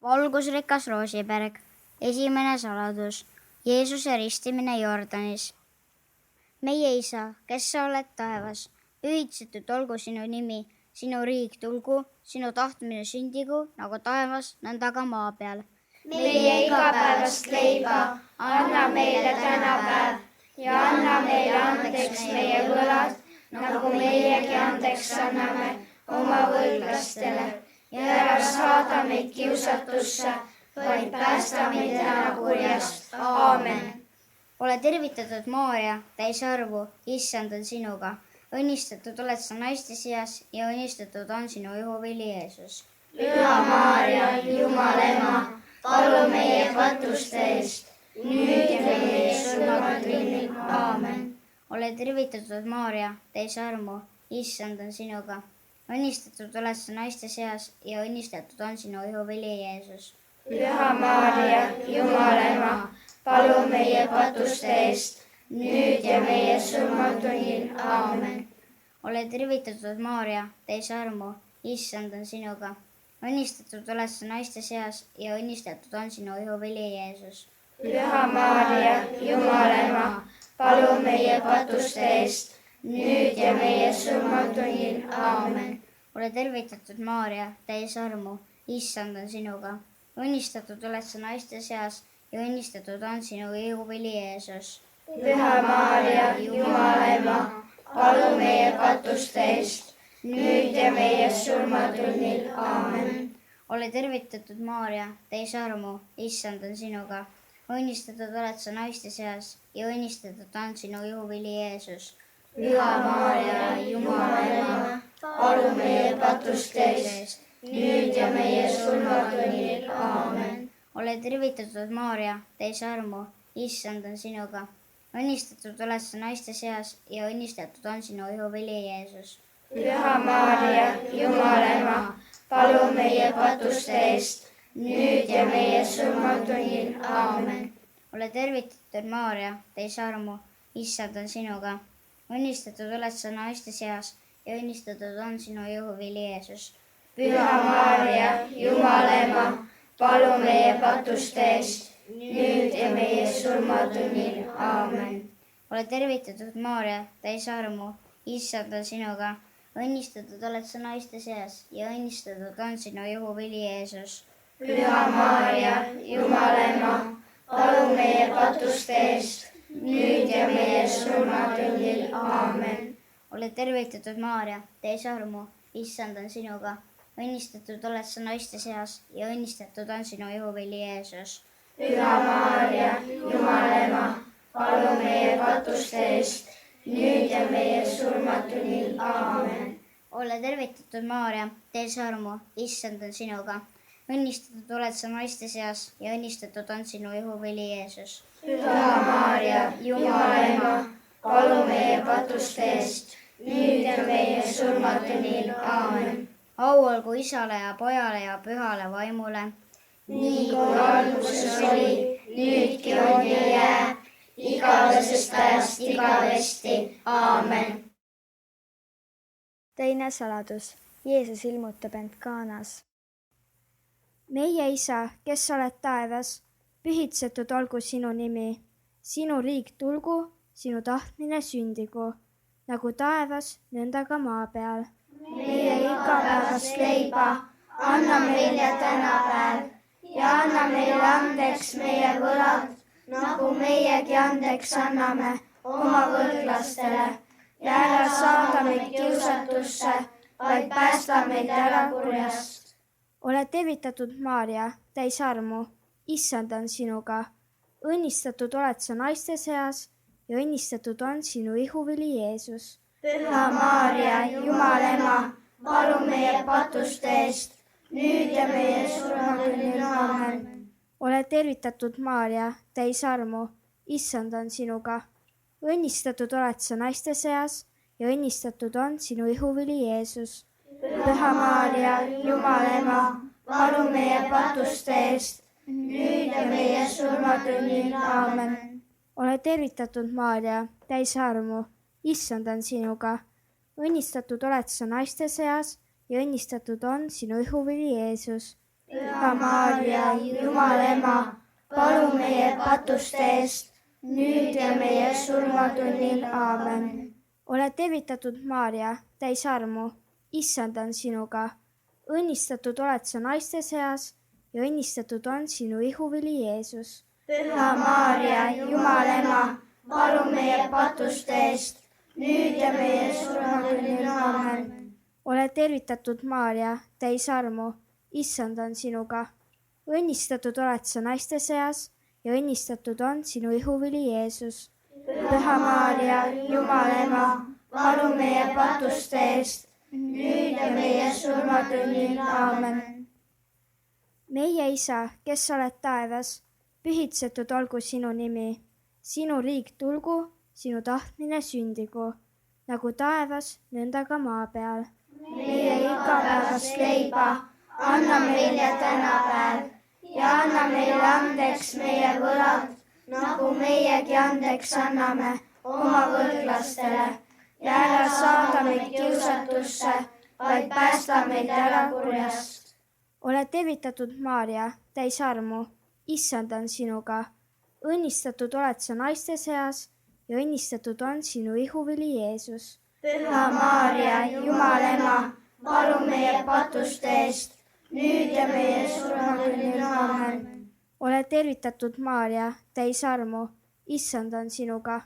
valgusrikas roosiberg, esimene saladus, Jeesuse ristimine Jordanis. Meie Isa, kes sa oled taevas, pühitsetud olgu sinu nimi, sinu riik tulgu, sinu tahtmine sündigu nagu taevas, nõnda ka maa peal. Meie igapäevast leiba anna meile tänapäev ja anna meile andeks meie võlad, nagu meiegi andeks anname oma võlglastele ja ära saada meid kiusatusse, vaid päästa meid ära kurjast. Aamen. Ole tervitatud, Maarja, täis armu, Issand on sinuga. Õnnistatud oled sa naiste seas ja õnnistatud on sinu ihuvili Jeesus. Püha Maarja, Jumala ema, palu meie patuste eest, nüüd ja meie surmatunnil. Aamen. Ole tervitatud, Maarja, täis armu, Issand on sinuga. Õnnistatud oled sa naiste seas ja õnnistatud on sinu ihuvili Jeesus. Püha Maarja, Jumala ema, palu meie patuste eest, nüüd ja meie surmatunnil. Aamen. Ole tervitatud, Maarja, täis armu, Issand on sinuga. Õnnistatud oled sa naiste seas ja õnnistatud on sinu ihuvili Jeesus. Püha Maarja, Jumala ema, palu meie patuste eest, nüüd ja meie surmatunnil. Aamen. Ole tervitatud, Maarja, täis armu, Issand on sinuga. Õnnistatud oled sa naiste seas ja õnnistatud on sinu ihuvili Jeesus. Püha Maarja, Jumala ema, palu meie patuste eest, nüüd ja meie surmatunnil. Aamen. Ole tervitatud, Maarja, täis armu, Issand on sinuga. Õnnistatud oled sa naiste seas ja õnnistatud on sinu ihuvili Jeesus. Püha Maarja, Jumala ema, palu meie patuste eest, nüüd ja meie surmatunnil. Aamen. Ole tervitatud, Maarja, täis armu, Issand on sinuga. Õnnistatud oled sa naiste seas ja õnnistatud on sinu ihuvili Jeesus. Püha Maarja, Jumala ema, palu meie patuste eest, nüüd ja meie surmatunnil. Aamen. Ole tervitatud, Maarja, täis armu, Issand on sinuga. Õnnistatud oled sa naiste seas ja õnnistatud on sinu ihuvili Jeesus. Püha Maarja, Jumala ema, palu meie patuste eest, nüüd ja meie surmatunnil. Aamen. Ole tervitatud, Maarja, täis armu, Issand on sinuga. Õnnistatud oled sa naiste seas ja õnnistatud on sinu ihuvili Jeesus. Püha Maarja, Jumala ema, palu meie patuste eest, nüüd ja meie surmatunnil. Aamen. Ole tervitatud, Maarja, täis armu, Issand on sinuga. Õnnistatud oled sa naiste seas ja õnnistatud on sinu ihuvili Jeesus. Püha Maarja, Jumala ema, palu meie patuste eest, nüüd ja meie surmatunnil. Aamen. Ole tervitatud, Maarja, täis armu, Issand on sinuga. Õnnistatud oled sa naiste seas ja õnnistatud on sinu ihuvili Jeesus. Püha Maarja, Jumala ema, palu meie patuste eest, nüüd ja meie surmatunnil. Aamen. Au olgu Isale ja Pojale ja Pühale Vaimule. Nii kui alguses oli, nüüdki on ja jääb, igavesest ajast igavesti. Aamen. Teine saladus. Jeesus ilmutab end Kaanas. Meie Isa, kes oled taevas, pühitsetud olgu sinu nimi. Sinu riik tulgu, sinu tahtmine sündigu, nagu taevas, nõnda ka maa peal. Meie igapäevast leiba anna meile tänapäev ja anna meile andeks meie võlad, nagu meiegi andeks anname oma võlglastele ja ära saada meid kiusatusse, vaid päästa meid ära kurjast. Ole tervitatud, Maarja, täis armu, Issand on sinuga. Õnnistatud oled sa naiste seas ja õnnistatud on sinu ihuvili Jeesus. Püha Maarja, Jumala ema, palu meie patuste eest, nüüd ja meie surmatunnil. Aamen. Ole tervitatud, Maarja, täis armu, Issand on sinuga. Õnnistatud oled sa naiste seas ja õnnistatud on sinu ihuvili Jeesus. Püha Maarja, Jumala ema, palu meie patuste eest, nüüd ja meie surmatunnil. Aamen. Ole tervitatud, Maarja, täis armu, Issand on sinuga. Õnnistatud oled sa naiste seas ja õnnistatud on sinu ihuvili Jeesus. Püha Maarja, Jumala ema, palu meie patuste eest, nüüd ja meie surmatunnil. Aamen. ole tervitatud, Maarja, täis armu, issand on sinuga. õnnistatud oled sa naiste seas ja õnnistatud on sinu ihuvili Jeesus. Püha Maarja, Jumala ema, palu meie patuste eest, nüüd ja meie surmatunnil. Aamen. ole tervitatud, Maarja, täis armu, issand on sinuga. õnnistatud oled sa naiste seas ja õnnistatud on sinu ihuvili Jeesus. Püha Maarja, Jumala ema, palu meie patuste eest, nüüd ja meie surmatunnil. Aamen. meie Isa, kes oled taevas, pühitsetud olgu sinu nimi. sinu riik tulgu, sinu tahtmine sündigu, nagu taevas, nõnda ka maa peal. meie igapäevast leiba anna meile tänapäev ja anna meile andeks meie võlad, nagu meiegi andeks anname oma võlglastele. ja ära saada meid kiusatusse, vaid päästa meid ära kurjast. ole tervitatud, Maarja, täis armu, issand on sinuga. õnnistatud oled sa naiste seas ja õnnistatud on sinu ihuvili Jeesus. Püha Maarja, Jumala ema, palu meie patuste eest, nüüd ja meie surmatunnil. Aamen. ole tervitatud, Maarja, täis armu, issand on sinuga.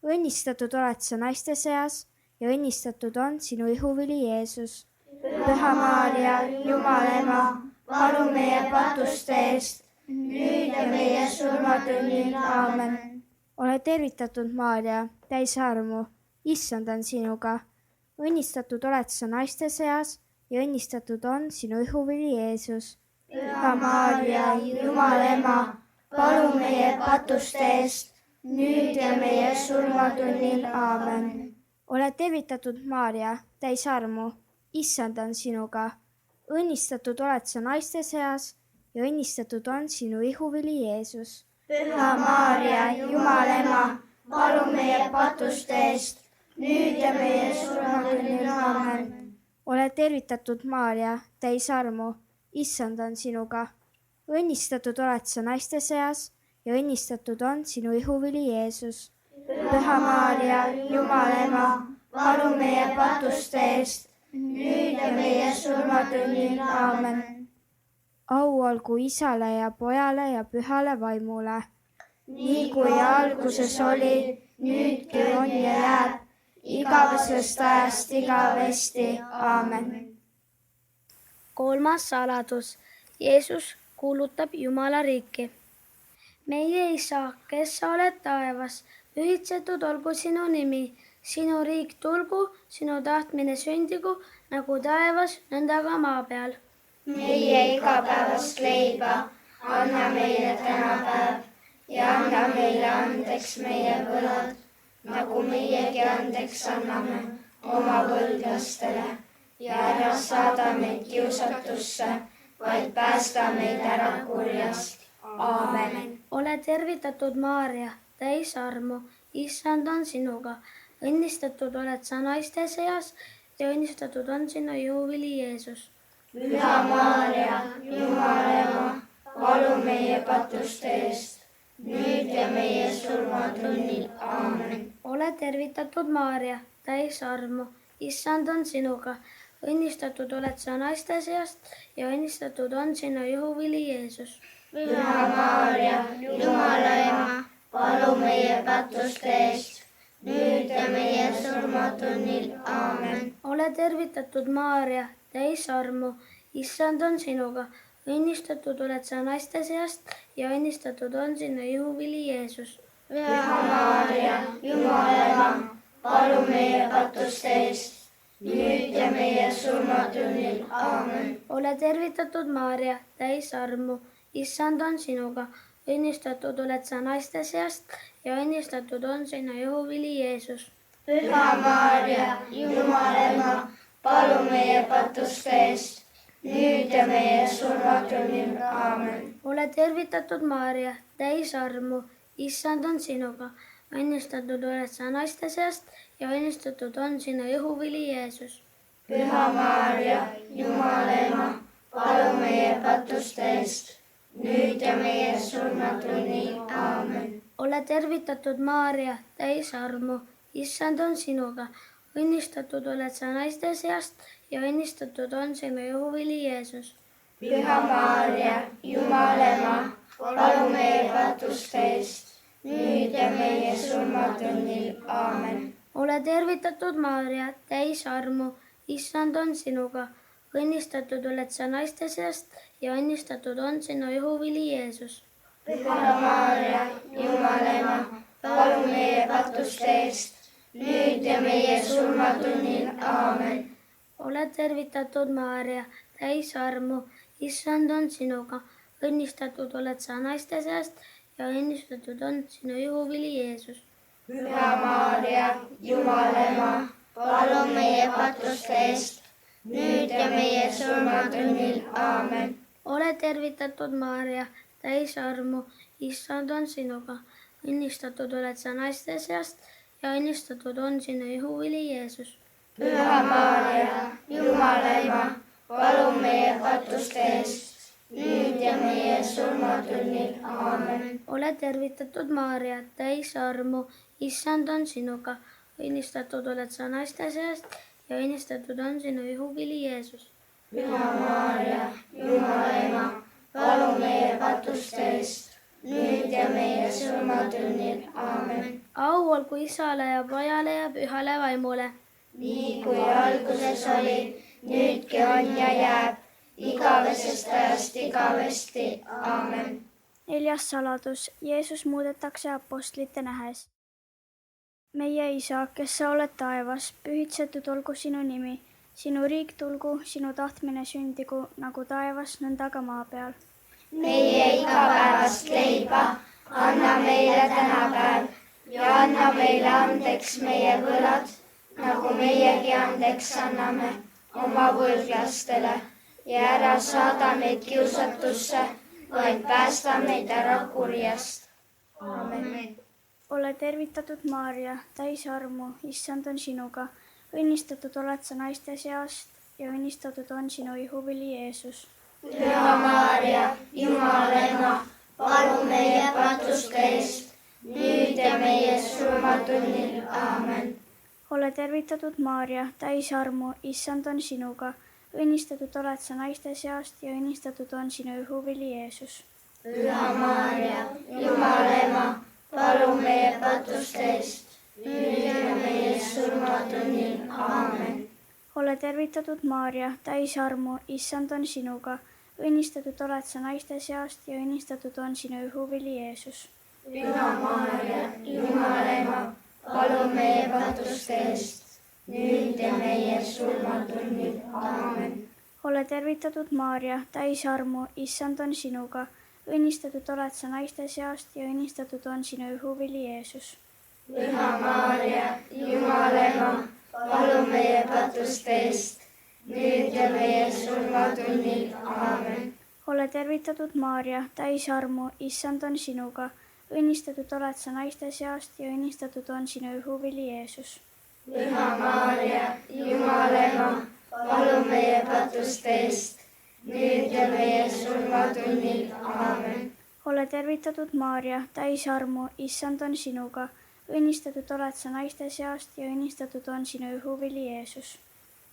õnnistatud oled sa naiste seas ja õnnistatud on sinu ihuvili Jeesus. Püha Maarja, Jumala ema, palu meie patuste eest, nüüd ja meie surmatunnil. Aamen. ole tervitatud, Maarja, täis armu, issand on sinuga. õnnistatud oled sa naiste seas ja õnnistatud on sinu ihuvili Jeesus. Püha Maarja, Jumala ema, palu meie patuste eest, nüüd ja meie surmatunnil. Aamen. ole tervitatud, Maarja, täis armu, issand on sinuga. õnnistatud oled sa naiste seas ja õnnistatud on sinu ihuvili Jeesus. Püha Maarja, Jumala ema, palu meie patuste eest, nüüd ja meie surmatunnil. Aamen. ole tervitatud, Maarja, täis armu, issand on sinuga. õnnistatud oled sa naiste seas ja õnnistatud on sinu ihuvili Jeesus. Püha Maarja, Jumala ema, palu meie patuste eest, nüüd ja meie surmatunnil. Aamen. au olgu Isale ja Pojale ja Pühale Vaimule. nii kui alguses oli, nüüdki on ja jääb, igavesest ajast igavesti. Aamen. kolmas saladus. Jeesus kuulutab Jumala riiki. meie Isa, kes sa oled taevas, pühitsetud olgu sinu nimi, sinu riik tulgu, sinu tahtmine sündigu, nagu taevas, nõnda ka maa peal. meie igapäevast leiba anna meile tänapäev ja anna meile andeks meie võlad, nagu meiegi andeks anname oma võlglastele. ja ära saada meid kiusatusse, vaid päästa meid ära kurjast. Aamen. ole tervitatud, Maarja, täis armu, issand on sinuga. õnnistatud oled sa naiste seas ja õnnistatud on sinu ihuvili Jeesus. Püha Maarja, Jumala ema, palu meie patuste eest, nüüd ja meie surmatunnil. Aamen. ole tervitatud, Maarja, täis armu, issand on sinuga. õnnistatud oled sa naiste seast ja õnnistatud on sinu ihuvili Jeesus. Püha Maarja, Jumala ema, palu meie patuste eest, nüüd ja meie surmatunnil. Aamen. ole tervitatud, Maarja, täis armu, issand on sinuga. õnnistatud oled sa naiste seast ja õnnistatud on sinu ihuvili Jeesus. Püha Maarja, Jumala ema, palu meie patuste eest, nüüd ja meie surmatunnil. Aamen. ole tervitatud, Maarja, täis armu, issand on sinuga. õnnistatud oled sa naiste seast ja õnnistatud on sinu ihuvili Jeesus. Püha Maarja, Jumala ema, palu meie patuste eest, nüüd ja meie surmatunnil. Aamen. ole tervitatud, Maarja, täis armu, issand on sinuga. õnnistatud oled sa naiste seast ja õnnistatud on sinu ihuvili Jeesus. Püha Maarja, Jumala ema, palu meie patuste eest, nüüd ja meie surmatunnil. Aamen. ole tervitatud, Maarja, täis armu, issand on sinuga. õnnistatud oled sa naiste seast ja õnnistatud on sinu ihuvili Jeesus. Püha Maarja, Jumala ema, palu meie patuste eest, nüüd ja meie surmatunnil. Aamen. ole tervitatud, Maarja, täis armu, issand on sinuga. õnnistatud oled sa naiste seast ja õnnistatud on sinu ihuvili Jeesus. Püha Maarja, Jumala ema, palu meie patuste eest, nüüd ja meie surmatunnil. Aamen. ole tervitatud, Maarja, täis armu, issand on sinuga. õnnistatud oled sa naiste seast ja õnnistatud on sinu ihuvili Jeesus. Püha Maarja, Jumala ema, palu meie patuste eest, nüüd ja meie surmatunnil. Aamen. ole tervitatud, Maarja, täis armu, issand on sinuga. õnnistatud oled sa naiste seast ja õnnistatud on sinu ihuvili Jeesus. Püha Maarja, Jumala ema, palu meie patuste eest, nüüd ja meie surmatunnil. Aamen. ole tervitatud, Maarja, täis armu, issand on sinuga. õnnistatud oled sa naiste seast ja õnnistatud on sinu ihuvili Jeesus. Püha Maarja, Jumala ema, palu meie patuste eest, nüüd ja meie surmatunnil. Aamen. au olgu Isale ja Pojale ja Pühale Vaimule. nii kui alguses oli, nüüdki on ja jääb, igavesest ajast igavesti. Aamen. 4. saladus. Jeesus muudetakse apostlite nähes. meie Isa, kes sa oled taevas, pühitsetud olgu sinu nimi. sinu riik tulgu, sinu tahtmine sündigu nagu taevas, nõnda ka maa peal. meie igapäevast leiba anna meile tänapäev ja anna meile andeks meie võlad, nagu meiegi andeks anname oma võlglastele ja ära saada meid kiusatusse, vaid päästa meid ära kurjast. Aamen. ole tervitatud, Maarja, täis armu, issand on sinuga. õnnistatud oled sa naiste seast ja õnnistatud on sinu ihuvili Jeesus. Püha Maarja, Jumala ema, palu meie patuste eest, nüüd ja meie surmatunnil. Aamen. ole tervitatud, Maarja, täis armu, issand on sinuga. õnnistatud oled sa naiste seast ja õnnistatud on sinu ihuvili Jeesus. Püha Maarja, Jumala ema, palu meie patuste eest, nüüd ja meie surmatunnil. Aamen. ole tervitatud, Maarja, täis armu, issand on sinuga. õnnistatud oled sa naiste seast ja õnnistatud on sinu ihuvili Jeesus. Püha Maarja, Jumala ema, palu meie patuste eest, nüüd ja meie surmatunnil. Aamen. ole tervitatud, Maarja, täis armu, issand on sinuga. õnnistatud oled sa naiste seast ja õnnistatud on sinu ihuvili Jeesus. Püha Maarja, Jumala ema, palu meie patuste eest, nüüd ja meie surmatunnil. Aamen. ole tervitatud, Maarja, täis armu, issand on sinuga. õnnistatud oled sa naiste seast ja õnnistatud on sinu ihuvili Jeesus. Püha Maarja, Jumala ema, palu meie patuste eest, nüüd ja meie surmatunnil. Aamen. ole tervitatud, Maarja, täis armu, issand on sinuga. õnnistatud oled sa naiste seast ja õnnistatud on sinu ihuvili Jeesus.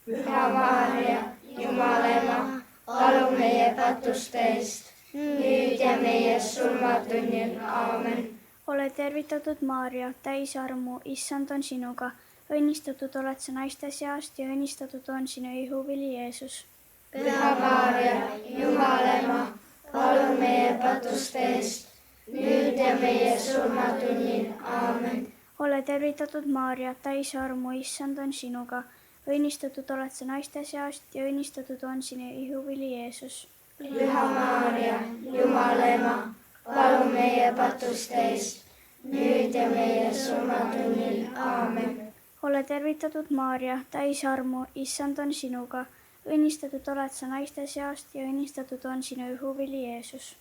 Püha Maarja, Jumala ema, palu meie patuste eest, nüüd ja meie surmatunnil. Aamen. ole tervitatud, Maarja, täis armu, issand on sinuga. õnnistatud oled sa naiste seast ja õnnistatud on sinu ihuvili Jeesus. Püha Maarja, Jumala ema, palu meie patuste eest, nüüd ja meie surmatunnil. Aamen. ole tervitatud, Maarja, täis armu, issand on sinuga. õnnistatud oled sa naiste seast ja õnnistatud on sinu ihuvili Jeesus. Püha Maarja, Jumala ema, palu meie patuste eest, nüüd ja meie surmatunnil. Aamen. ole tervitatud, Maarja, täis armu, issand on sinuga. õnnistatud oled sa naiste seast ja õnnistatud on sinu ihuvili Jeesus.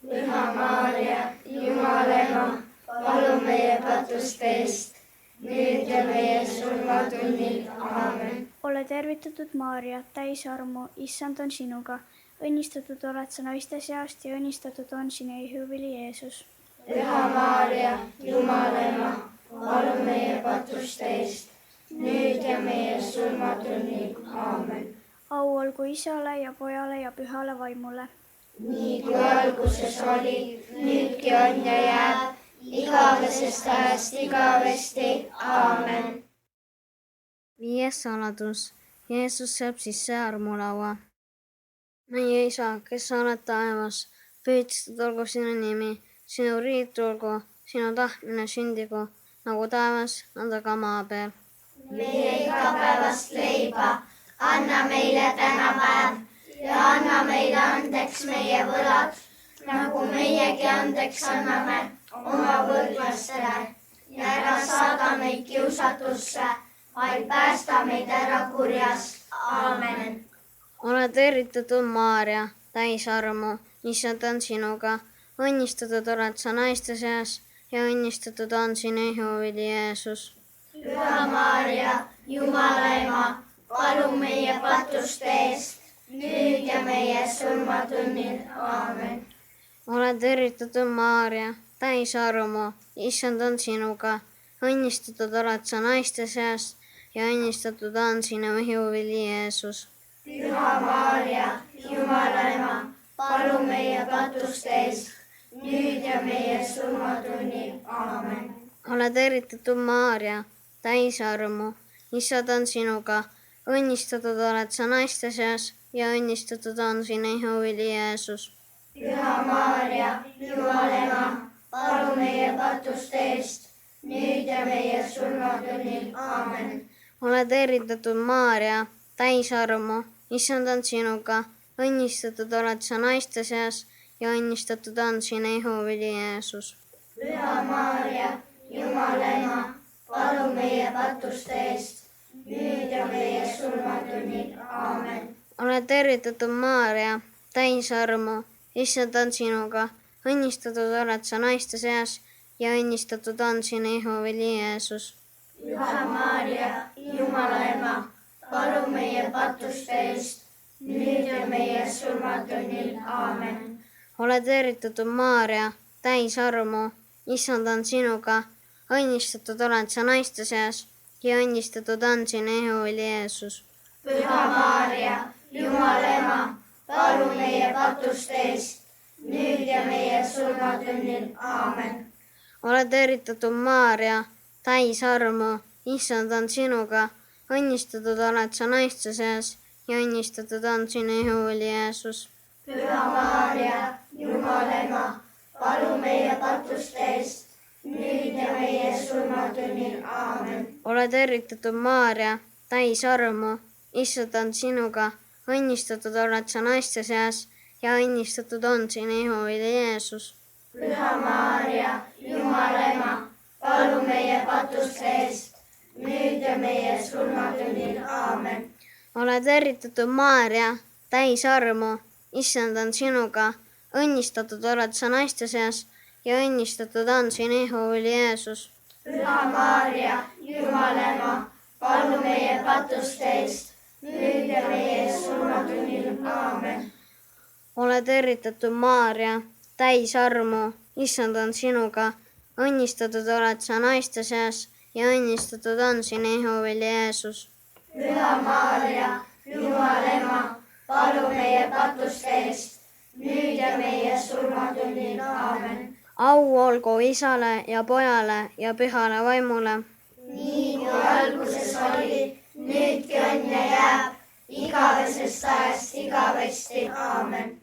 Püha Maarja, Jumala ema, palu meie patuste eest, nüüd ja meie surmatunnil. Aamen. ole tervitatud, Maarja, täis armu, issand on sinuga. õnnistatud oled sa naiste seast ja õnnistatud on sinu ihuvili Jeesus. Püha Maarja, Jumala ema, palun meie patuste eest, nüüd ja meie surmatunnil. Aamen. au olgu Isale ja Pojale ja Pühale Vaimule. Nii kui alguses oli, nüüdki on ja jääb, igavesest ajast igavesti. Aamen. 5. saladus. Jeesus seab sisse armulaua. meie Isa, kes sa oled taevas, pühitsetud olgu sinu nimi, sinu riik tulgu, sinu tahtmine sündigu, nagu taevas, nõnda ka maa peal. Meie igapäevast leiba anna meile tänapäev ja anna meile andeks meie võlad, nagu meiegi andeks anname oma võlglastele. Ja ära saada meid kiusatusse, vaid päästa meid ära kurjast. Aamen. ole tervitatud, Maarja, täis armu, Issand on sinuga. õnnistatud oled sa naiste seas ja õnnistatud on sinu ihuvili Jeesus. Püha Maarja, Jumala ema, palun meie patuste eest, nüüd ja meie surmatunnil. Aamen. ole tervitatud, Maarja, täis armu, Issand on sinuga. õnnistatud oled sa naiste seas ja õnnistatud on sinu ihuvili Jeesus. Püha Maarja, Jumala ema, palun meie patuste eest, nüüd ja meie surmatunnil. Aamen. ole tervitatud, Maarja, täis armu, Issand on sinuga. õnnistatud oled sa naiste seas ja õnnistatud on sinu ihuvili Jeesus. Püha Maarja, Jumala ema, palun meie patuste eest, nüüd ja meie surmatunnil. Aamen. ole tervitatud, Maarja, täis armu, Issand on sinuga. õnnistatud oled sa naiste seas ja õnnistatud on sinu ihuvili Jeesus. Püha Maarja, Jumala ema, palun meie patuste eest, nüüd ja meie surmatunnil. Aamen. ole tervitatud, Maarja, täis armu, Issand on sinuga. õnnistatud oled sa naiste seas ja õnnistatud on sinu ihuvili Jeesus. Püha Maarja, Jumala ema, palun meie patuste eest, nüüd ja meie surmatunnil. Aamen. ole tervitatud, Maarja, täis armu, Issand on sinuga. õnnistatud oled sa naiste seas ja õnnistatud on sinu ihuvili Jeesus. Püha Maarja, Jumala ema, palun meie patuste eest, nüüd ja meie surmatunnil. Aamen. ole tervitatud, Maarja, täis armu, Issand on sinuga. õnnistatud oled sa naiste seas ja õnnistatud on sinu ihuvili Jeesus. Püha Maarja, Jumala ema, palun meie patuste eest, nüüd ja meie surmatunnil. Aamen. ole tervitatud, Maarja, täis armu, Issand on sinuga. õnnistatud oled sa naiste seas ja õnnistatud on sinu ihuvili Jeesus. Püha Maarja, Jumala ema, palun meie patuste eest, nüüd ja meie surmatunnil. Aamen. ole tervitatud, Maarja, täis armu, Issand on sinuga. õnnistatud oled sa naiste seas ja õnnistatud on sinu ihuvili Jeesus. Püha Maarja, Jumala ema, palun meie patuste eest, nüüd ja meie surmatunnil. Aamen. ole tervitatud, Maarja, täis armu, Issand on sinuga. õnnistatud oled sa naiste seas ja õnnistatud on sinu ihuvili Jeesus. Püha Maarja, Jumala ema, palun meie patuste eest, nüüd ja meie surmatunnil. Aamen. au olgu Isale ja Pojale ja Pühale Vaimule. Nii kui alguses oli, nüüdki on ja jääb, igavesest ajast igavesti. Aamen.